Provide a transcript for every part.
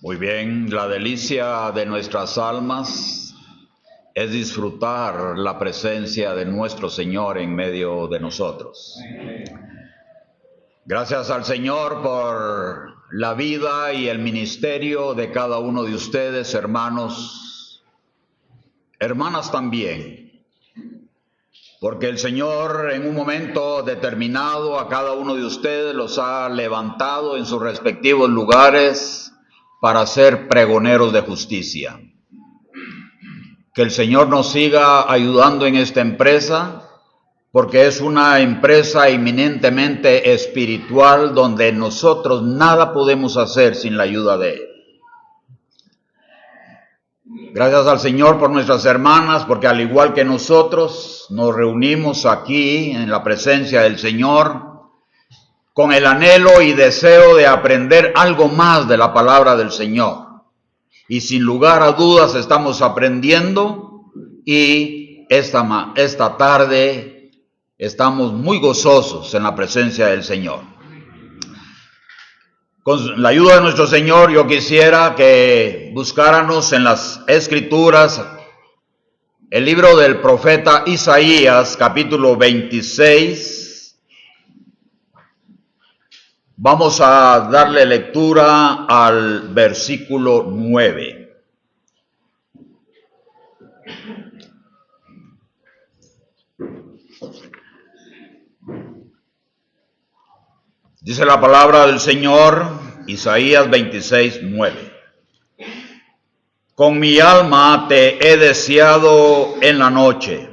Muy bien, la delicia de nuestras almas es disfrutar la presencia de nuestro Señor en medio de nosotros. Gracias al Señor por la vida y el ministerio de cada uno de ustedes, hermanos, hermanas también, porque el Señor en un momento determinado a cada uno de ustedes los ha levantado en sus respectivos lugares para ser pregoneros de justicia. Que el Señor nos siga ayudando en esta empresa, porque es una empresa eminentemente espiritual donde nosotros nada podemos hacer sin la ayuda de Él. Gracias al Señor por nuestras hermanas, porque al igual que nosotros nos reunimos aquí en la presencia del Señor con el anhelo y deseo de aprender algo más de la palabra del Señor. Y sin lugar a dudas estamos aprendiendo y esta tarde estamos muy gozosos en la presencia del Señor. Con la ayuda de nuestro Señor yo quisiera que buscáramos en las Escrituras el libro del profeta Isaías, capítulo 26. Vamos a darle lectura al versículo 9. Dice la palabra del Señor, Isaías 26, 9. Con mi alma te he deseado en la noche,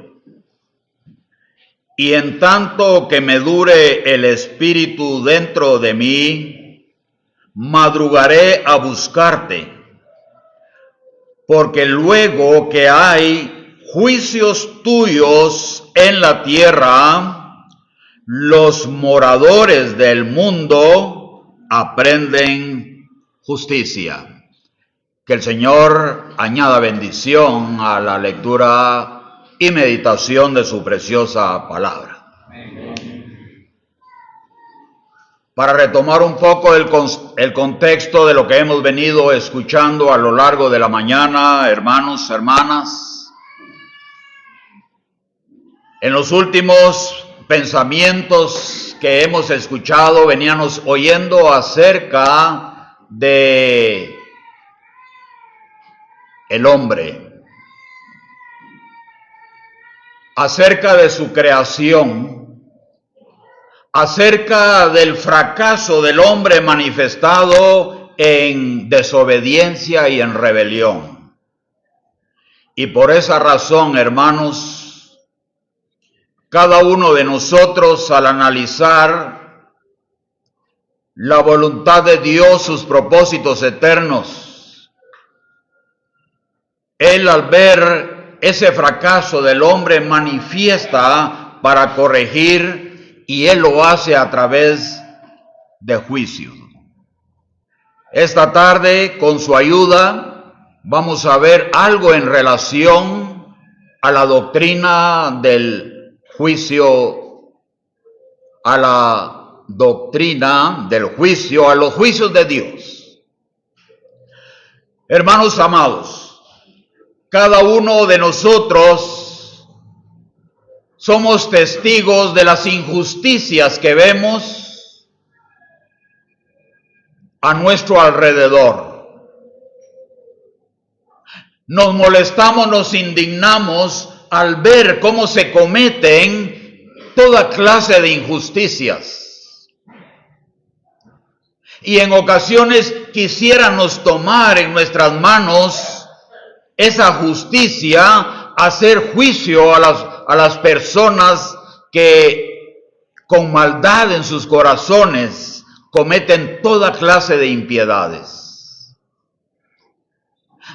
y en tanto que me dure el espíritu dentro de mí, madrugaré a buscarte, porque luego que hay juicios tuyos en la tierra, los moradores del mundo aprenden justicia. Que el Señor añada bendición a la lectura y meditación de su preciosa palabra. Para retomar un poco el contexto de lo que hemos venido escuchando a lo largo de la mañana, hermanos, hermanas, en los últimos pensamientos que hemos escuchado, veníamos oyendo acerca de el hombre, acerca de su creación, acerca del fracaso del hombre manifestado en desobediencia y en rebelión. Y por esa razón, hermanos, cada uno de nosotros al analizar la voluntad de Dios, sus propósitos eternos, Él al ver ese fracaso del hombre manifiesta para corregir, y Él lo hace a través de juicio. Esta tarde, con su ayuda, vamos a ver algo en relación a la doctrina del juicio, a la doctrina del juicio, a los juicios de Dios. Hermanos amados, cada uno de nosotros somos testigos de las injusticias que vemos a nuestro alrededor. Nos molestamos, nos indignamos al ver cómo se cometen toda clase de injusticias. Y en ocasiones quisiéramos tomar en nuestras manos esa justicia, hacer juicio a las personas que con maldad en sus corazones cometen toda clase de impiedades.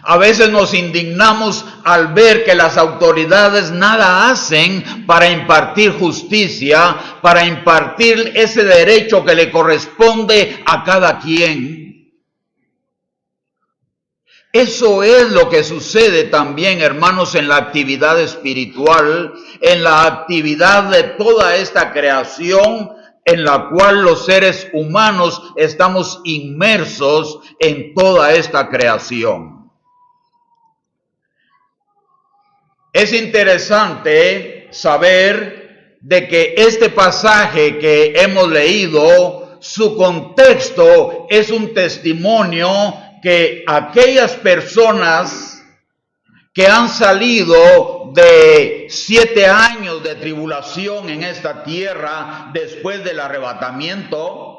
A veces nos indignamos al ver que las autoridades nada hacen para impartir justicia, para impartir ese derecho que le corresponde a cada quien. Eso es lo que sucede también, hermanos, en la actividad espiritual, en la actividad de toda esta creación, en la cual los seres humanos estamos inmersos en toda esta creación. Es interesante saber de que este pasaje que hemos leído, su contexto es un testimonio que aquellas personas que han salido de 7 años de tribulación en esta tierra después del arrebatamiento,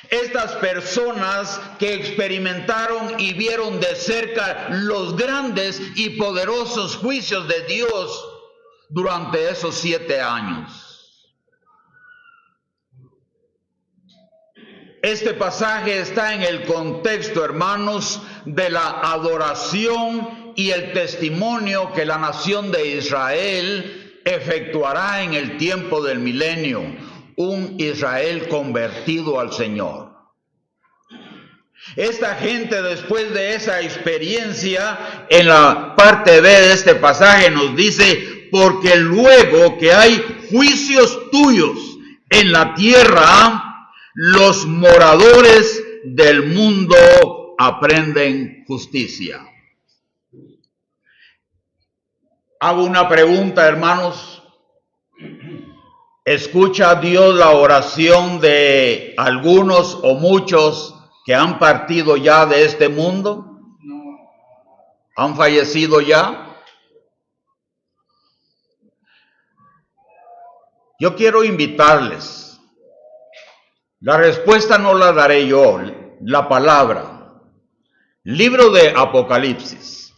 estas personas que experimentaron y vieron de cerca los grandes y poderosos juicios de Dios durante esos 7 años. Este pasaje está en el contexto, hermanos, de la adoración y el testimonio que la nación de Israel efectuará en el tiempo del milenio, un Israel convertido al Señor. Esta gente, después de esa experiencia, en la parte B de este pasaje nos dice: porque luego que hay juicios tuyos en la tierra, los moradores del mundo aprenden justicia. Hago una pregunta, hermanos. ¿Escucha Dios la oración de algunos o muchos que han partido ya de este mundo? ¿Han fallecido ya? Yo quiero invitarles. La respuesta no la daré yo, la palabra. Libro de Apocalipsis.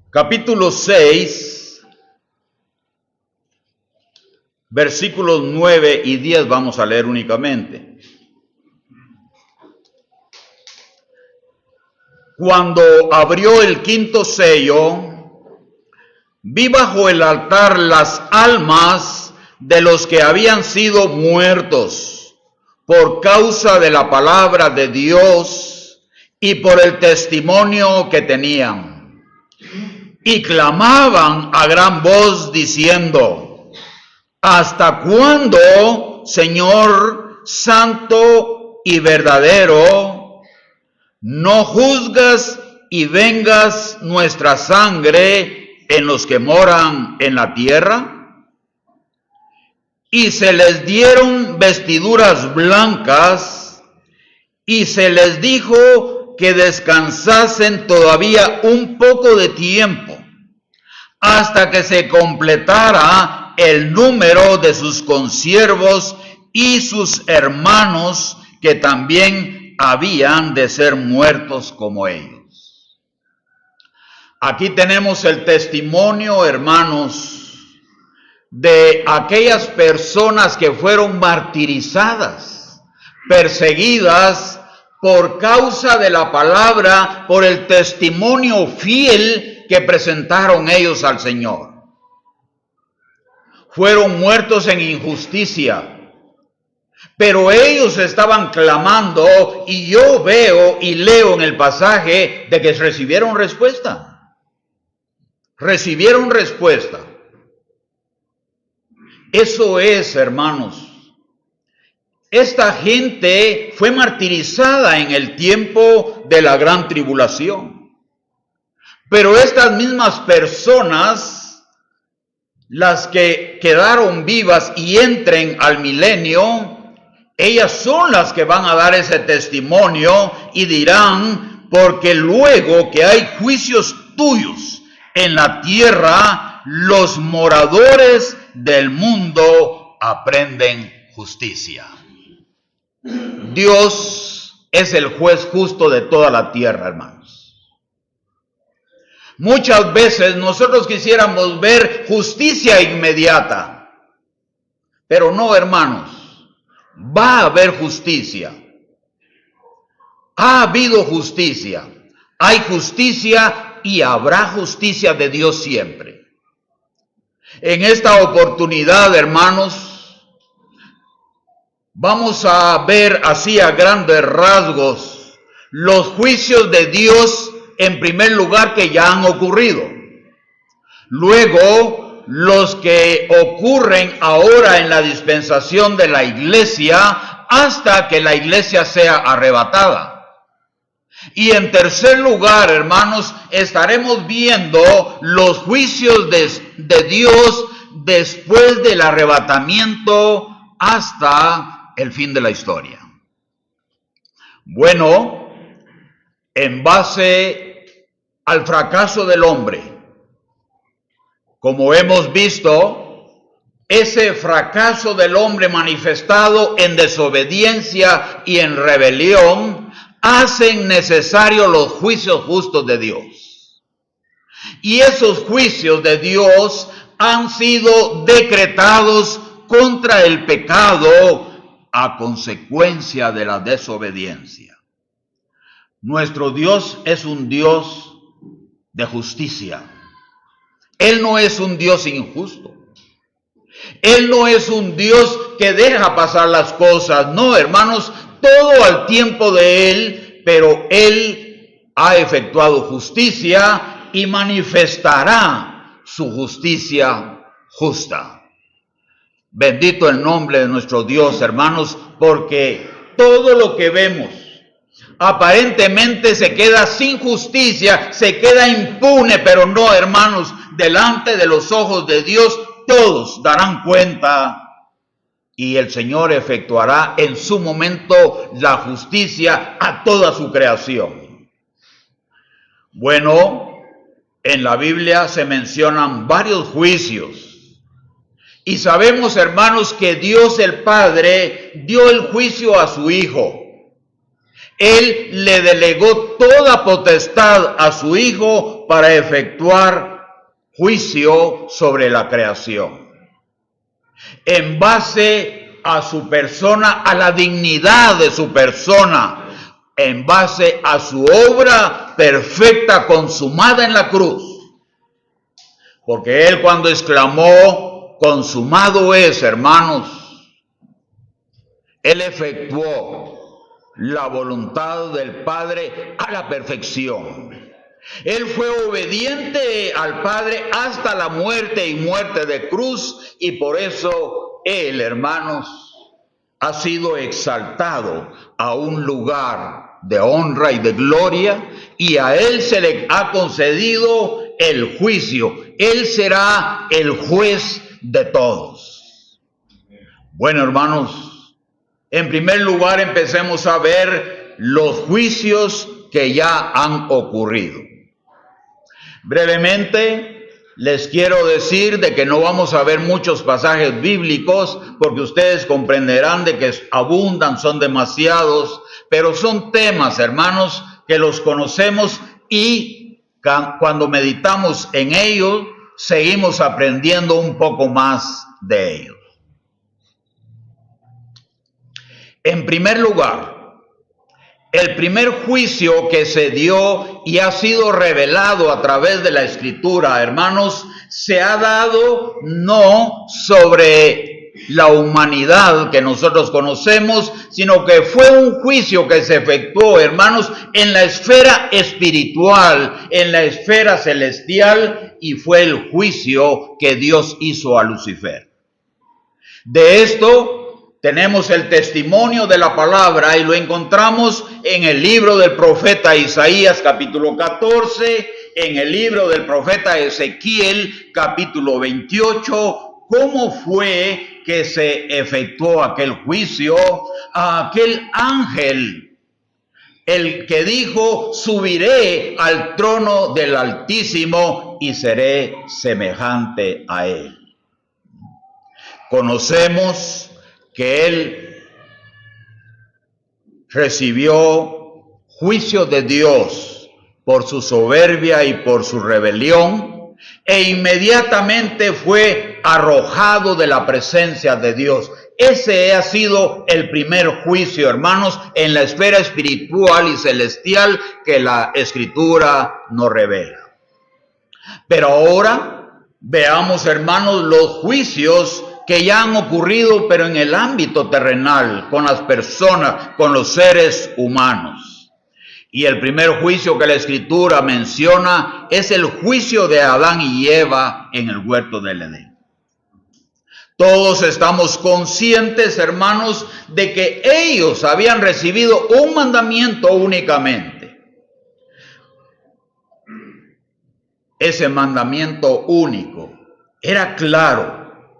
Capítulo 6, versículos 9 y 10 vamos a leer únicamente. Cuando abrió el 5º sello, vi bajo el altar las almas de los que habían sido muertos por causa de la palabra de Dios y por el testimonio que tenían. Y clamaban a gran voz diciendo: ¿hasta cuándo, Señor santo y verdadero, no juzgas y vengas nuestra sangre en los que moran en la tierra? Y se les dieron vestiduras blancas, y se les dijo que descansasen todavía un poco de tiempo, hasta que se completara el número de sus consiervos y sus hermanos, que también habían de ser muertos como ellos. Aquí tenemos el testimonio, hermanos, de aquellas personas que fueron martirizadas, perseguidas por causa de la palabra, por el testimonio fiel que presentaron ellos al Señor. Fueron muertos en injusticia, pero ellos estaban clamando, y yo veo y leo en el pasaje de que recibieron respuesta. Recibieron respuesta. Eso es, hermanos. Esta gente fue martirizada en el tiempo de la gran tribulación. Pero estas mismas personas, las que quedaron vivas y entren al milenio, ellas son las que van a dar ese testimonio y dirán: porque luego que hay juicios tuyos en la tierra, los moradores del mundo aprenden justicia. Dios es el juez justo de toda la tierra, hermanos. Muchas veces nosotros quisiéramos ver justicia inmediata, pero no, hermanos. Va a haber justicia. Ha habido justicia. Hay justicia y habrá justicia de Dios siempre. En esta oportunidad, hermanos, vamos a ver así a grandes rasgos los juicios de Dios, en primer lugar, que ya han ocurrido. Luego, los que ocurren ahora en la dispensación de la iglesia hasta que la iglesia sea arrebatada. Y en tercer lugar, hermanos, estaremos viendo los juicios de Dios después del arrebatamiento hasta el fin de la historia. Bueno, en base al fracaso del hombre, como hemos visto, ese fracaso del hombre manifestado en desobediencia y en rebelión hacen necesarios los juicios justos de Dios. Y esos juicios de Dios han sido decretados contra el pecado a consecuencia de la desobediencia. Nuestro Dios es un Dios de justicia. Él no es un Dios injusto. Él no es un Dios que deja pasar las cosas. No, hermanos, todo al tiempo de Él, pero Él ha efectuado justicia y manifestará su justicia justa. Bendito el nombre de nuestro Dios, hermanos, porque todo lo que vemos aparentemente se queda sin justicia, se queda impune, pero no, hermanos, delante de los ojos de Dios todos darán cuenta y el Señor efectuará en su momento la justicia a toda su creación. Bueno, en la Biblia se mencionan varios juicios. Y sabemos, hermanos, que Dios el Padre dio el juicio a su Hijo. Él le delegó toda potestad a su Hijo para efectuar juicio sobre la creación. En base a su persona, a la dignidad de su persona, en base a su obra perfecta consumada en la cruz. Porque Él cuando exclamó, consumado es, hermanos, Él efectuó la voluntad del Padre a la perfección. Él fue obediente al Padre hasta la muerte y muerte de cruz, y por eso Él, hermanos, ha sido exaltado a un lugar de honra y de gloria, y a Él se le ha concedido el juicio. Él será el juez de todos. Bueno, hermanos, en primer lugar empecemos a ver los juicios que ya han ocurrido. Brevemente les quiero decir de que no vamos a ver muchos pasajes bíblicos porque ustedes comprenderán de que abundan, son demasiados, pero son temas, hermanos, que los conocemos y cuando meditamos en ellos seguimos aprendiendo un poco más de ellos. En primer lugar, el primer juicio que se dio y ha sido revelado a través de la Escritura, hermanos, se ha dado no sobre la humanidad que nosotros conocemos, sino que fue un juicio que se efectuó, hermanos, en la esfera espiritual, en la esfera celestial, y fue el juicio que Dios hizo a Lucifer. De esto tenemos el testimonio de la palabra y lo encontramos en el libro del profeta Isaías capítulo 14, en el libro del profeta Ezequiel capítulo 28, cómo fue que se efectuó aquel juicio a aquel ángel, el que dijo, subiré al trono del Altísimo y seré semejante a él. Conocemos que él recibió juicio de Dios por su soberbia y por su rebelión, e inmediatamente fue arrojado de la presencia de Dios. Ese ha sido el primer juicio, hermanos, en la esfera espiritual y celestial que la Escritura nos revela. Pero ahora veamos, hermanos, los juicios que ya han ocurrido, pero en el ámbito terrenal, con las personas, con los seres humanos. Y el primer juicio que la Escritura menciona es el juicio de Adán y Eva en el huerto del Edén. Todos estamos conscientes, hermanos, de que ellos habían recibido un mandamiento únicamente. Ese mandamiento único era claro.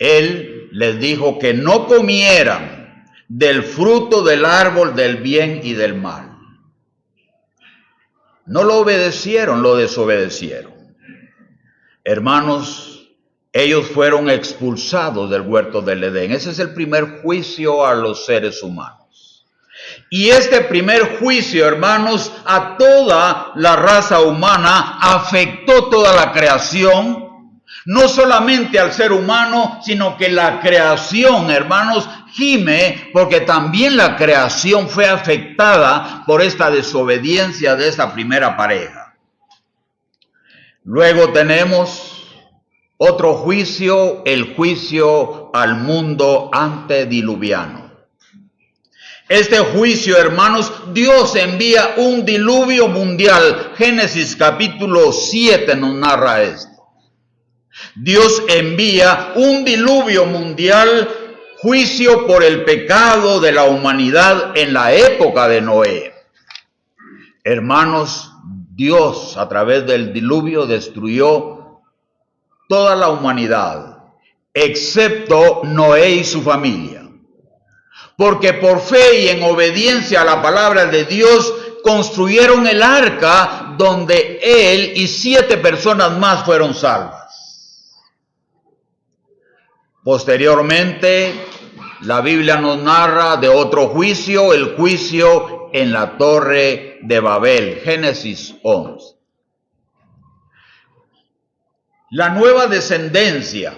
Él les dijo que no comieran del fruto del árbol del bien y del mal. No lo obedecieron, lo desobedecieron. Hermanos, ellos fueron expulsados del huerto del Edén. Ese es el primer juicio a los seres humanos. Y este primer juicio, hermanos, a toda la raza humana afectó toda la creación, no solamente al ser humano, sino que la creación, hermanos, gime porque también la creación fue afectada por esta desobediencia de esta primera pareja. Luego tenemos otro juicio, el juicio al mundo antediluviano. Este juicio, hermanos, Dios envía un diluvio mundial. Génesis capítulo 7 nos narra esto. Dios envía un diluvio mundial, juicio por el pecado de la humanidad en la época de Noé. Hermanos, Dios a través del diluvio destruyó toda la humanidad, excepto Noé y su familia. Porque por fe y en obediencia a la palabra de Dios construyeron el arca donde él y 7 personas más fueron salvas. Posteriormente, la Biblia nos narra de otro juicio, el juicio en la Torre de Babel, Génesis 11. La nueva descendencia,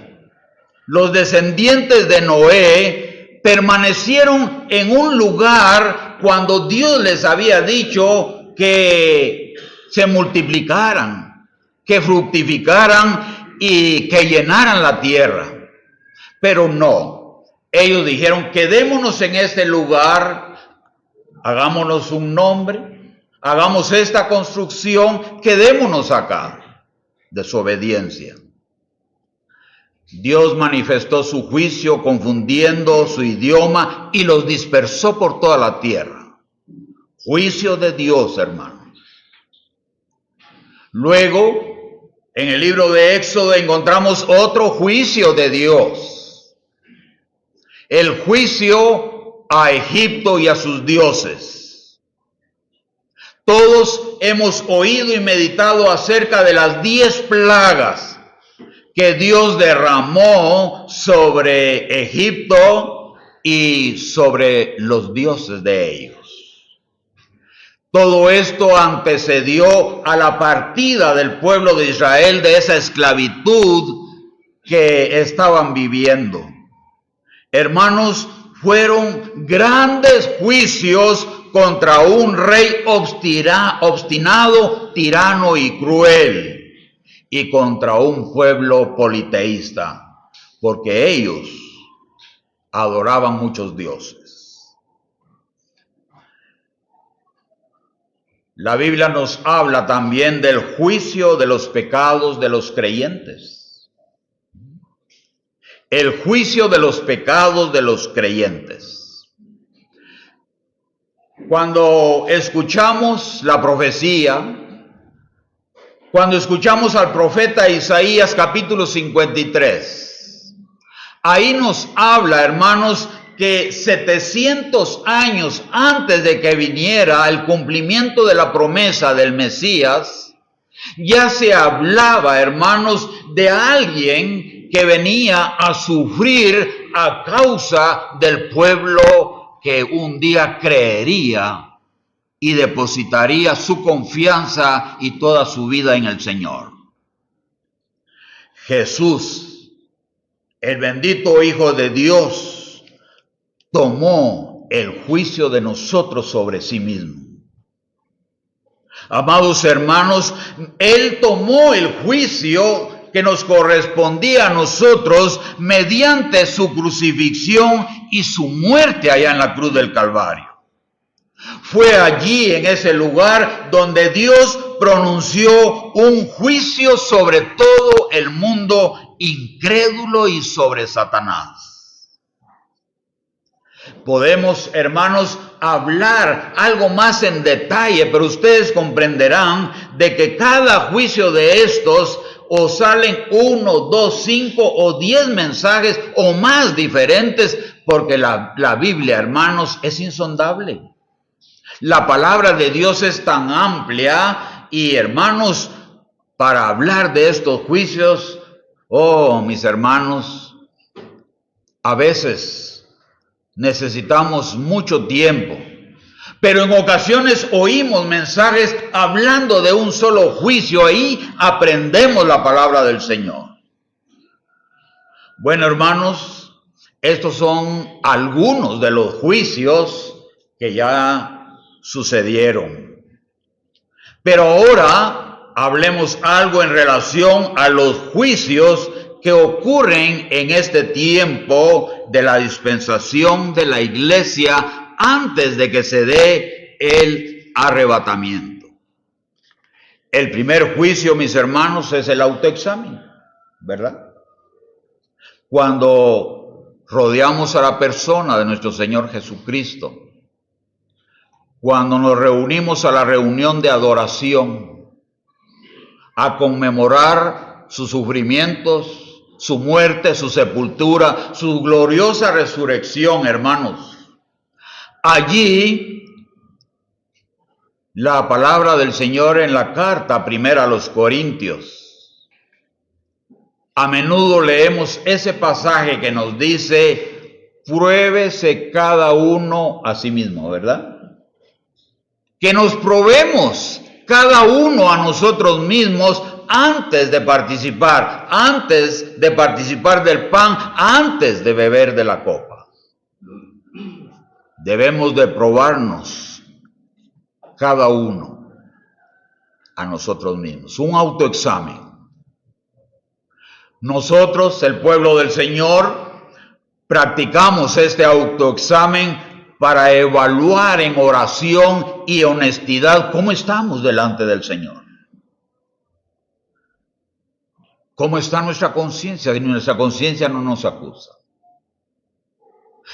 los descendientes de Noé, permanecieron en un lugar cuando Dios les había dicho que se multiplicaran, que fructificaran y que llenaran la tierra. Pero no, ellos dijeron, quedémonos en este lugar, hagámonos un nombre, hagamos esta construcción, quedémonos acá. Desobediencia. Dios manifestó su juicio confundiendo su idioma y los dispersó por toda la tierra. Juicio de Dios, hermanos. Luego, en el libro de Éxodo encontramos otro juicio de Dios. El juicio a Egipto y a sus dioses. Todos hemos oído y meditado acerca de las 10 plagas que Dios derramó sobre Egipto y sobre los dioses de ellos. Todo esto antecedió a la partida del pueblo de Israel de esa esclavitud que estaban viviendo. Hermanos, fueron grandes juicios contra un rey obstinado, tirano y cruel, y contra un pueblo politeísta, porque ellos adoraban muchos dioses. La Biblia nos habla también del juicio de los pecados de los creyentes. El juicio de los pecados de los creyentes. Cuando escuchamos la profecía, cuando escuchamos al profeta Isaías capítulo 53, ahí nos habla, hermanos, que 700 años antes de que viniera el cumplimiento de la promesa del Mesías, ya se hablaba, hermanos, de alguien que venía a sufrir a causa del pueblo que un día creería y depositaría su confianza y toda su vida en el Señor. Jesús, el bendito Hijo de Dios, tomó el juicio de nosotros sobre sí mismo. Amados hermanos, Él tomó el juicio que nos correspondía a nosotros mediante su crucifixión y su muerte allá en la cruz del Calvario. Fue allí, en ese lugar, donde Dios pronunció un juicio sobre todo el mundo incrédulo y sobre Satanás. Podemos, hermanos, hablar algo más en detalle, pero ustedes comprenderán de que cada juicio de estos o salen 1, 2, 5 o 10 mensajes o más diferentes, porque la Biblia, hermanos, es insondable. La palabra de Dios es tan amplia y, hermanos, para hablar de estos juicios, oh, mis hermanos, a veces necesitamos mucho tiempo, pero en ocasiones oímos mensajes hablando de un solo juicio. Ahí aprendemos la palabra del Señor. Bueno, hermanos, estos son algunos de los juicios que ya sucedieron. Pero ahora hablemos algo en relación a los juicios que ocurren en este tiempo de la dispensación de la iglesia antes de que se dé el arrebatamiento. El primer juicio, mis hermanos, es el autoexamen, ¿verdad? Cuando rodeamos a la persona de nuestro Señor Jesucristo, cuando nos reunimos a la reunión de adoración, a conmemorar sus sufrimientos, su muerte, su sepultura, su gloriosa resurrección, hermanos. Allí, la palabra del Señor en la carta primera a los Corintios, a menudo leemos ese pasaje que nos dice, pruébese cada uno a sí mismo, ¿verdad? Que nos probemos cada uno a nosotros mismos antes de participar del pan, antes de beber de la copa. Debemos de probarnos cada uno a nosotros mismos. Un autoexamen. Nosotros, el pueblo del Señor, practicamos este autoexamen para evaluar en oración y honestidad cómo estamos delante del Señor. ¿Cómo está nuestra conciencia? Si nuestra conciencia no nos acusa.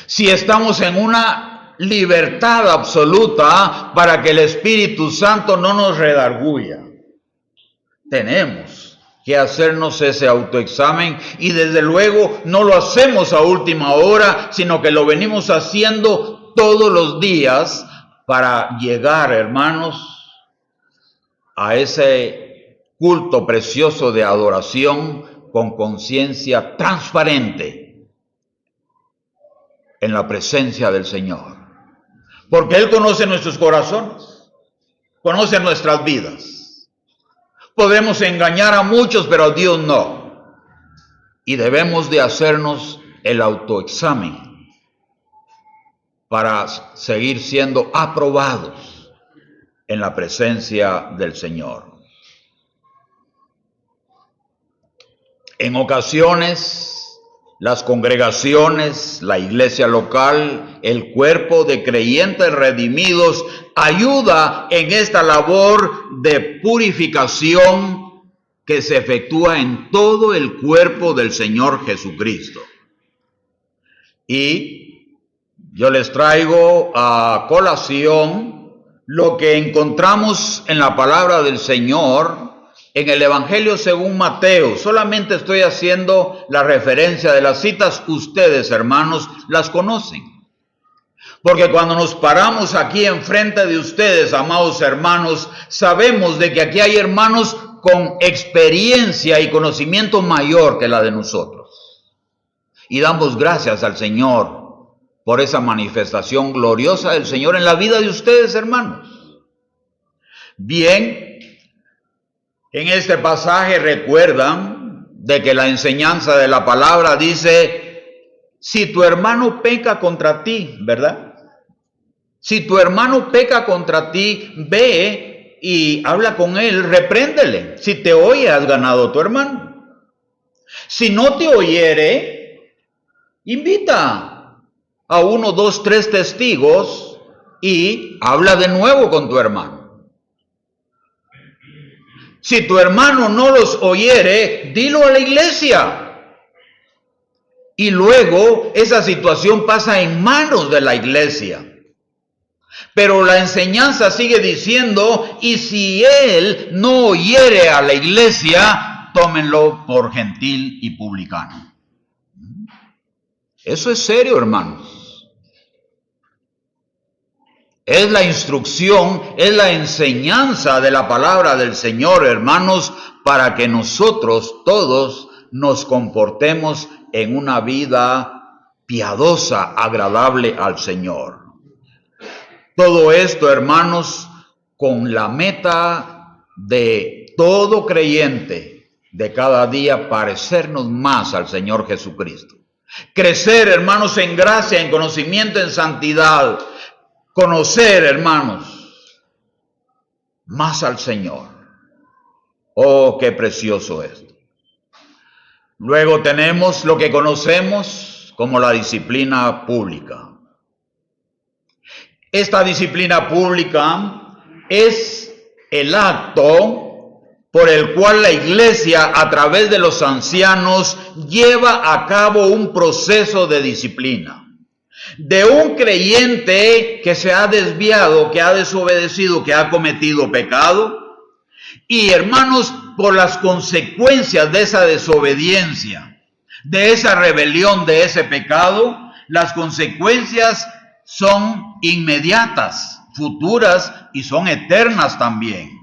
Si estamos en una libertad absoluta para que el Espíritu Santo no nos redarguya. Tenemos que hacernos ese autoexamen y desde luego no lo hacemos a última hora, sino que lo venimos haciendo todos los días para llegar, hermanos, a ese culto precioso de adoración con conciencia transparente en la presencia del Señor. Porque Él conoce nuestros corazones, conoce nuestras vidas. Podemos engañar a muchos, pero a Dios no. Y debemos de hacernos el autoexamen para seguir siendo aprobados en la presencia del Señor. En ocasiones, las congregaciones, la iglesia local, el cuerpo de creyentes redimidos ayuda en esta labor de purificación que se efectúa en todo el cuerpo del Señor Jesucristo. Y yo les traigo a colación lo que encontramos en la palabra del Señor en el Evangelio según Mateo. Solamente estoy haciendo la referencia de las citas. Ustedes, hermanos, las conocen. Porque cuando nos paramos aquí enfrente de ustedes, amados hermanos, sabemos de que aquí hay hermanos con experiencia y conocimiento mayor que la de nosotros. Y damos gracias al Señor por esa manifestación gloriosa del Señor en la vida de ustedes, hermanos. Bien, en este pasaje recuerdan de que la enseñanza de la palabra dice, si tu hermano peca contra ti, ¿verdad? Si tu hermano peca contra ti, ve y habla con él, repréndele. Si te oye, has ganado a tu hermano. Si no te oyere, invita a 1, 2, 3 testigos y habla de nuevo con tu hermano. Si tu hermano no los oyere, dilo a la iglesia. Y luego esa situación pasa en manos de la iglesia. Pero la enseñanza sigue diciendo, y si él no oyere a la iglesia, tómenlo por gentil y publicano. Eso es serio, hermanos. Es la instrucción, es la enseñanza de la palabra del Señor, hermanos, para que nosotros todos nos comportemos en una vida piadosa, agradable al Señor. Todo esto, hermanos, con la meta de todo creyente de cada día parecernos más al Señor Jesucristo. Crecer, hermanos, en gracia, en conocimiento, en santidad. Conocer, hermanos, más al Señor. Oh, qué precioso esto. Luego tenemos lo que conocemos como la disciplina pública. Esta disciplina pública es el acto por el cual la iglesia, a través de los ancianos, lleva a cabo un proceso de disciplina. De un creyente que se ha desviado, que ha desobedecido, que ha cometido pecado. Y hermanos, por las consecuencias de esa desobediencia, de esa rebelión, de ese pecado, las consecuencias son inmediatas, futuras y son eternas también.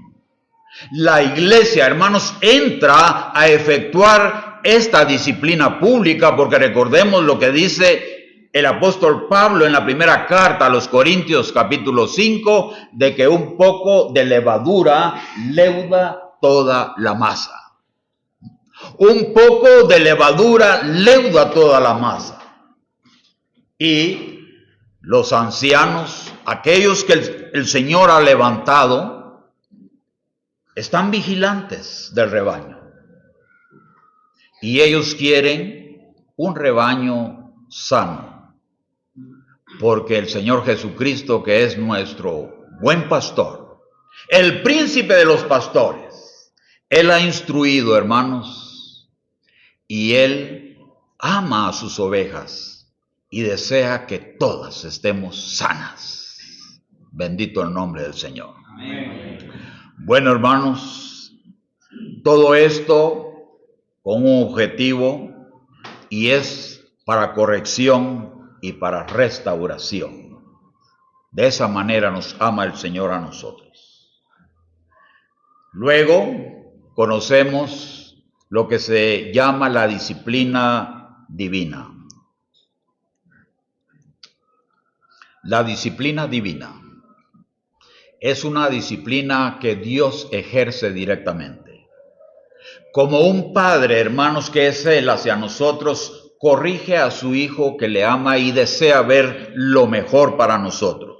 La iglesia, hermanos, entra a efectuar esta disciplina pública, porque recordemos lo que dice el apóstol Pablo en la primera carta a los Corintios, capítulo 5, de que un poco de levadura leuda toda la masa. Un poco de levadura leuda toda la masa. Y los ancianos, aquellos que el Señor ha levantado, están vigilantes del rebaño. Y ellos quieren un rebaño sano. Porque el Señor Jesucristo, que es nuestro buen pastor, el príncipe de los pastores, Él ha instruido, hermanos, y Él ama a sus ovejas y desea que todas estemos sanas. Bendito el nombre del Señor. Amén. Bueno, hermanos, todo esto con un objetivo, y es para corrección y para restauración. De esa manera nos ama el Señor a nosotros. Luego conocemos lo que se llama la disciplina divina. La disciplina divina es una disciplina que Dios ejerce directamente. Como un padre, hermanos, que es Él hacia nosotros, corrige a su hijo que le ama y desea ver lo mejor para nosotros.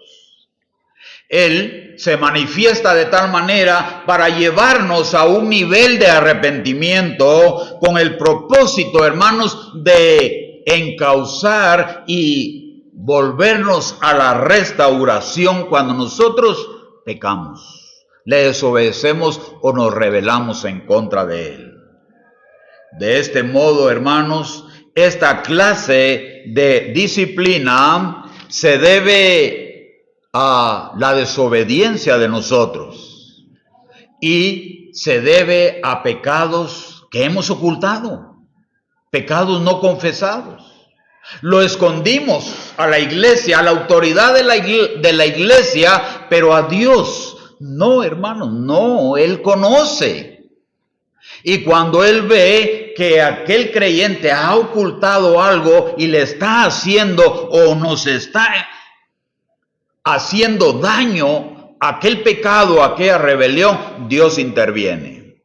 Él se manifiesta de tal manera para llevarnos a un nivel de arrepentimiento con el propósito, hermanos, de encauzar y volvernos a la restauración cuando nosotros pecamos, le desobedecemos o nos rebelamos en contra de Él. De este modo, hermanos, esta clase de disciplina se debe a la desobediencia de nosotros y se debe a pecados que hemos ocultado, pecados no confesados. Lo escondimos a la iglesia, a la autoridad de la iglesia, pero a Dios no, hermanos, no, Él conoce. Y cuando Él ve que aquel creyente ha ocultado algo y le está haciendo o nos está haciendo daño, aquel pecado, aquella rebelión, Dios interviene.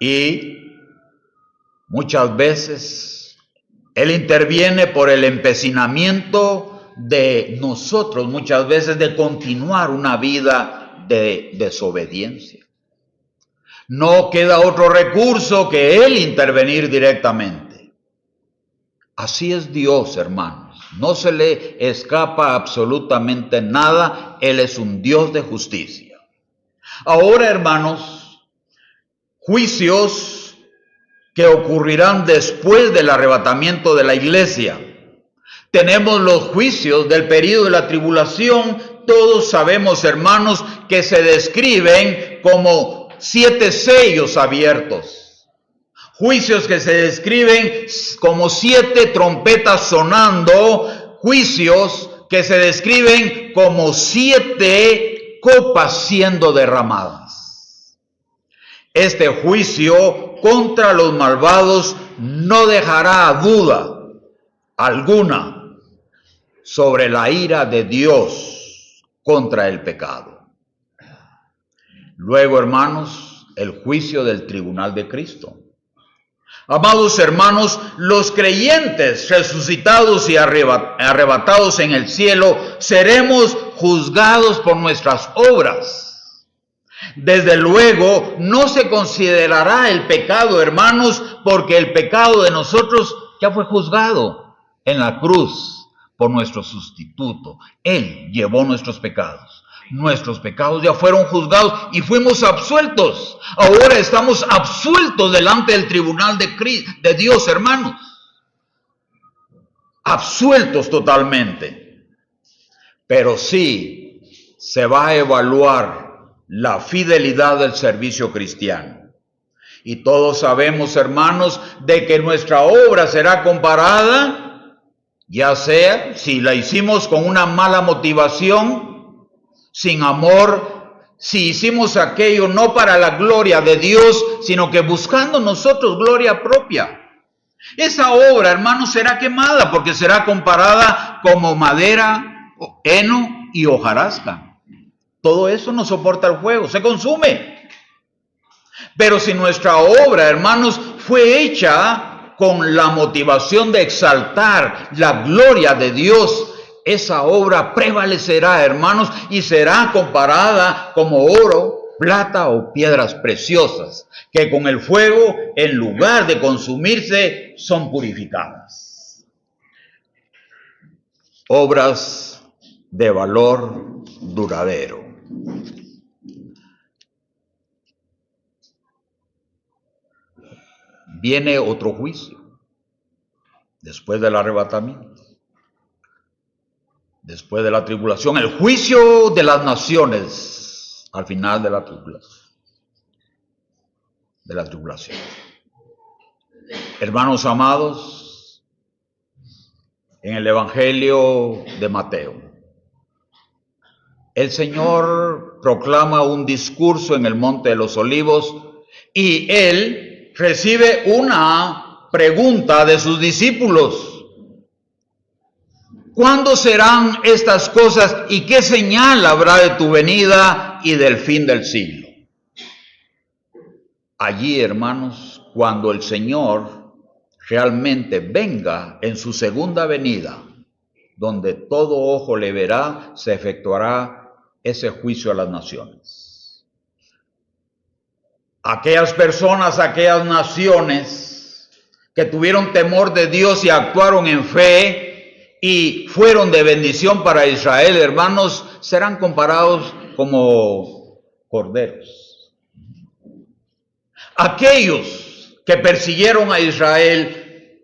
Y muchas veces Él interviene por el empecinamiento de nosotros, muchas veces de continuar una vida de desobediencia. No queda otro recurso que Él intervenir directamente. Así es Dios, hermanos. No se le escapa absolutamente nada. Él es un Dios de justicia. Ahora, hermanos, juicios que ocurrirán después del arrebatamiento de la iglesia. Tenemos los juicios del período de la tribulación. Todos sabemos, hermanos, que se describen como 7 sellos abiertos. Juicios que se describen como 7 trompetas sonando. Juicios que se describen como 7 copas siendo derramadas. Este juicio contra los malvados no dejará duda alguna sobre la ira de Dios contra el pecado. Luego, hermanos, el juicio del tribunal de Cristo. Amados hermanos, los creyentes resucitados y arrebatados en el cielo seremos juzgados por nuestras obras. Desde luego, no se considerará el pecado, hermanos, porque el pecado de nosotros ya fue juzgado en la cruz por nuestro sustituto. Él llevó nuestros pecados. Nuestros pecados ya fueron juzgados y fuimos absueltos. Ahora estamos absueltos delante del tribunal de Dios, hermanos. Absueltos totalmente. Pero sí se va a evaluar la fidelidad del servicio cristiano. Y todos sabemos, hermanos, de que nuestra obra será comparada, ya sea si la hicimos con una mala motivación, sin amor, si hicimos aquello no para la gloria de Dios, sino que buscando nosotros gloria propia. Esa obra, hermanos, será quemada porque será comparada como madera, heno y hojarasca. Todo eso no soporta el fuego, se consume. Pero si nuestra obra, hermanos, fue hecha con la motivación de exaltar la gloria de Dios, esa obra prevalecerá, hermanos, y será comparada como oro, plata o piedras preciosas, que con el fuego, en lugar de consumirse, son purificadas. Obras de valor duradero. Viene otro juicio después del arrebatamiento, después de la tribulación, el juicio de las naciones al final de la tribulación. Hermanos amados, en el Evangelio de Mateo, el Señor proclama un discurso en el Monte de los Olivos y Él recibe una pregunta de sus discípulos. ¿Cuándo serán estas cosas y qué señal habrá de tu venida y del fin del siglo? Allí, hermanos, cuando el Señor realmente venga en su segunda venida, donde todo ojo le verá, se efectuará ese juicio a las naciones. Aquellas personas, aquellas naciones que tuvieron temor de Dios y actuaron en fe y fueron de bendición para Israel, hermanos, serán comparados como corderos. Aquellos que persiguieron a Israel,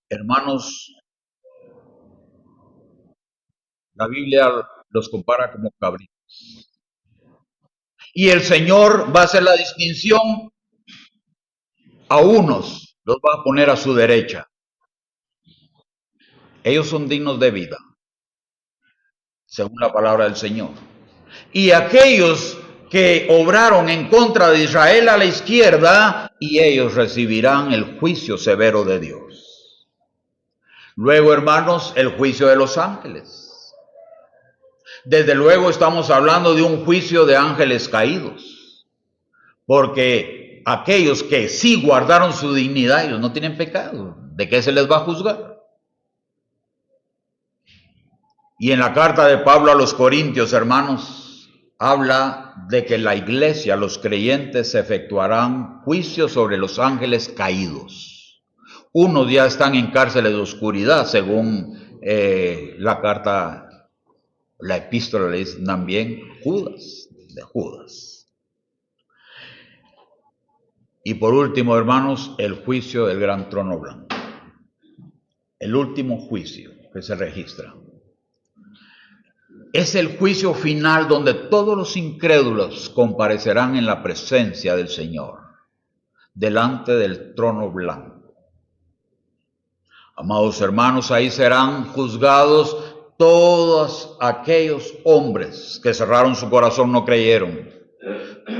hermanos, la Biblia los compara como cabritos. Y el Señor va a hacer la distinción. A unos los va a poner a su derecha. Ellos son dignos de vida, según la palabra del Señor. Y aquellos que obraron en contra de Israel a la izquierda, y ellos recibirán el juicio severo de Dios. Luego, hermanos, el juicio de los ángeles. Desde luego estamos hablando de un juicio de ángeles caídos, porque aquellos que sí guardaron su dignidad, ellos no tienen pecado. ¿De qué se les va a juzgar? Y en la carta de Pablo a los Corintios, hermanos, habla de que la iglesia, los creyentes, efectuarán juicio sobre los ángeles caídos. Unos ya están en cárceles de oscuridad, según la carta, la epístola le dice también Judas, de Judas. Y por último, hermanos, el juicio del gran trono blanco. El último juicio que se registra. Es el juicio final donde todos los incrédulos comparecerán en la presencia del Señor, delante del trono blanco. Amados hermanos, ahí serán juzgados todos aquellos hombres que cerraron su corazón, no creyeron.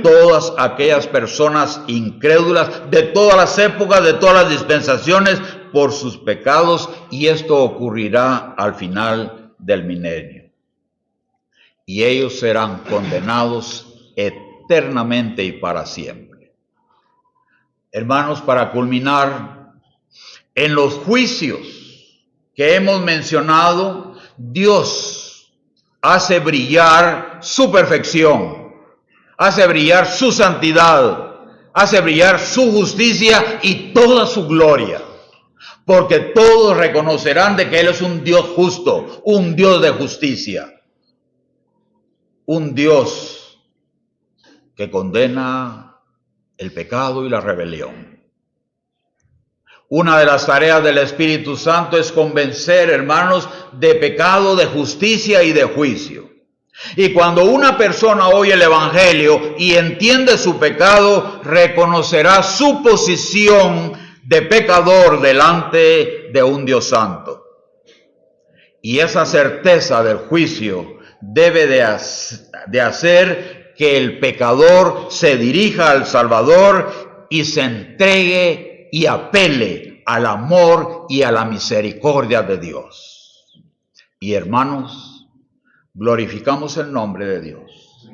Todas aquellas personas incrédulas de todas las épocas, de todas las dispensaciones, por sus pecados, y esto ocurrirá al final del milenio. Y ellos serán condenados eternamente y para siempre. Hermanos, para culminar, en los juicios que hemos mencionado, Dios hace brillar su perfección, hace brillar su santidad, hace brillar su justicia y toda su gloria. Porque todos reconocerán de que Él es un Dios justo, un Dios de justicia. Un Dios que condena el pecado y la rebelión. Una de las tareas del Espíritu Santo es convencer, hermanos, de pecado, de justicia y de juicio. Y cuando una persona oye el Evangelio y entiende su pecado, reconocerá su posición de pecador delante de un Dios santo. Y esa certeza del juicio debe de hacer que el pecador se dirija al Salvador y se entregue y apele al amor y a la misericordia de Dios. Y hermanos, glorificamos el nombre de Dios,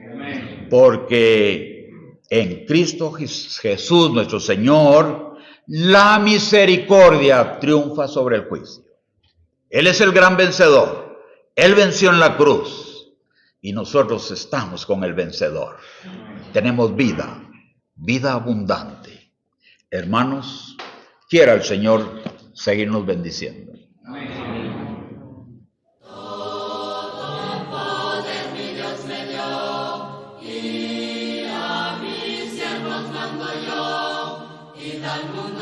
porque en Cristo Jesús nuestro Señor, la misericordia triunfa sobre el juicio. Él es el gran vencedor. Él venció en la cruz. Y nosotros estamos con el vencedor. Tenemos vida, vida abundante. Hermanos, quiera el Señor seguirnos bendiciendo. Amén. Todo poder mi Dios me dio, y a mis siervos mando yo, y al mundo